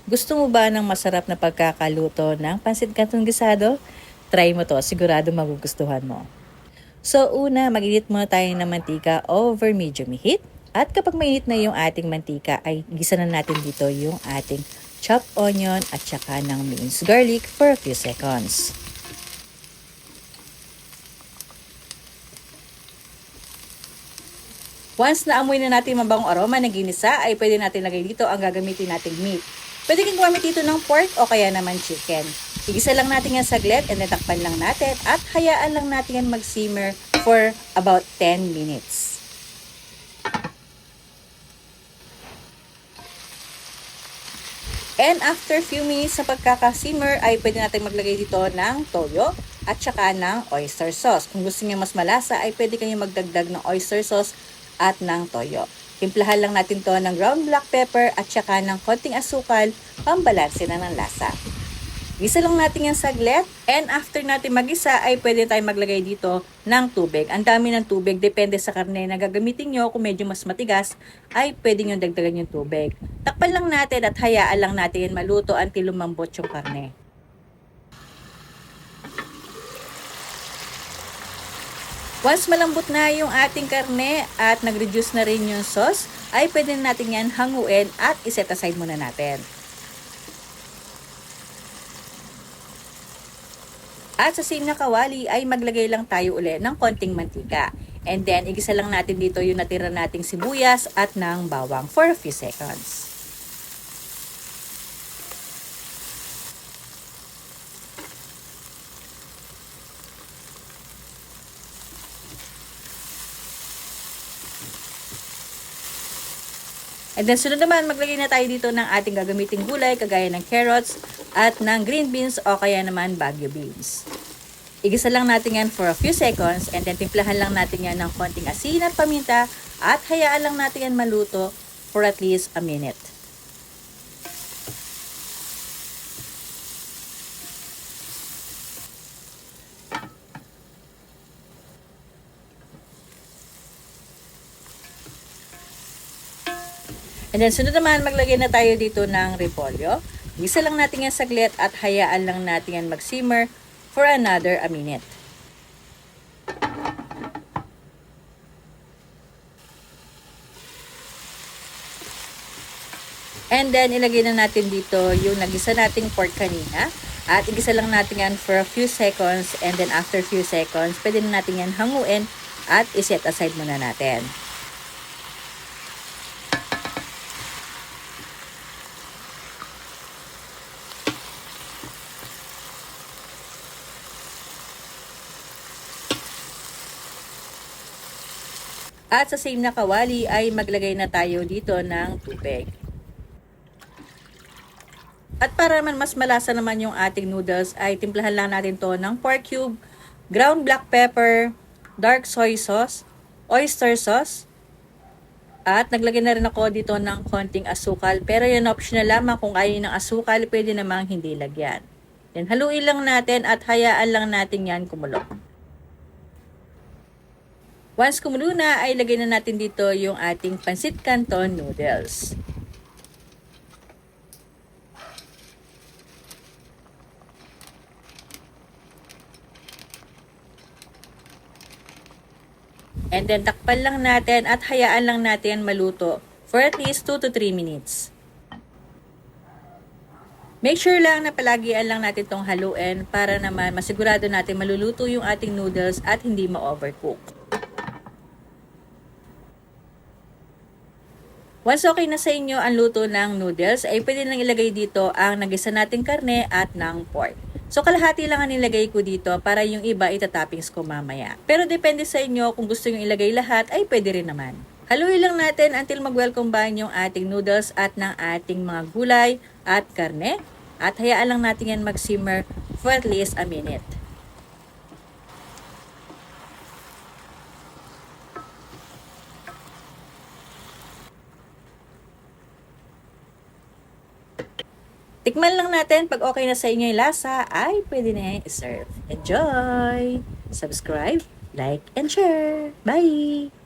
Gusto mo ba ng masarap na pagkakaluto ng pansit canton gisado? Try mo to, sigurado magugustuhan mo. So una, mag-init muna tayo ng mantika over medium heat. At kapag mainit na yung ating mantika, ay gisa na natin dito yung ating chopped onion at saka ng minced garlic for a few seconds. Once na amoy na natin mabangong aroma ng ginisa, ay pwede natin lagay dito ang gagamitin nating meat. Pwede kang gumamit dito ng pork o kaya naman chicken. Igisa lang natin yan saglit and then takpan lang natin at hayaan lang natin yan mag-simmer for about 10 minutes. And after few minutes sa pagkakasimmer ay pwede natin maglagay dito ng toyo at saka ng oyster sauce. Kung gusto niyo mas malasa ay pwede kayo magdagdag ng oyster sauce at ng toyo. Timplahan lang natin to ng ground black pepper at saka ng konting asukal, pambalanse na ng lasa. Gisa lang natin yan saglit and after natin magisa ay pwede tayong maglagay dito ng tubig. Ang dami ng tubig, depende sa karne na gagamitin nyo. Kung medyo mas matigas ay pwede nyo dagdagan yung tubig. Takpan lang natin at hayaan lang natin yan maluto until lumambot yung karne. Once malambot na yung ating karne at nag-reduce na rin yung sauce, ay pwede natin yan hanguin at iset aside muna natin. At sa same na kawali ay maglagay lang tayo uli ng konting mantika. And then, igisa lang natin dito yung natira nating sibuyas at ng bawang for a few seconds. And then sunod naman, maglagay na tayo dito ng ating gagamiting gulay kagaya ng carrots at ng green beans o kaya naman Baguio beans. Igisa lang natin yan for a few seconds and then timplahan lang natin yan ng konting asin at paminta at hayaan lang natin yan maluto for at least a minute. And then sunod naman, maglagay na tayo dito ng repolyo. Gisa lang natin yan saglit at hayaan lang natin yan mag-simmer for another a minute. And then ilagay na natin dito yung nagisa nating pork kanina. At igisa lang natin yan for a few seconds and then after few seconds, pwede na natin yan hanguin at iset aside muna natin. At sa same na kawali ay maglagay na tayo dito ng tubig. At para naman mas malasa naman yung ating noodles ay timplahan lang natin to ng pork cube, ground black pepper, dark soy sauce, oyster sauce, at naglagay na rin ako dito ng konting asukal. Pero yan optional lamang, kung ayaw ng asukal pwede namang hindi lagyan. Then haluin lang natin at hayaan lang natin yan kumulo. Once kumulo na, ay lagay na natin dito yung ating pansit canton noodles. And then takpan lang natin at hayaan lang natin maluto for at least 2 to 3 minutes. Make sure lang na palagian lang natin itong haluin para naman masigurado natin maluluto yung ating noodles at hindi ma-overcook. Once okay na sa inyo ang luto ng noodles, ay pwede nang ilagay dito ang nagisa nating karne at ng pork. So kalahati lang ang nilagay ko dito para yung iba itatoppings ko mamaya. Pero depende sa inyo, kung gusto nyo ilagay lahat ay pwede rin naman. Haluin lang natin until mag-well combine yung ating noodles at ng ating mga gulay at karne. At hayaan lang natin yan mag-simmer for at least a minute. Tikman lang natin, pag okay na sa inyo yung lasa, ay pwede na yung i-serve. Enjoy! Subscribe, like, and share. Bye!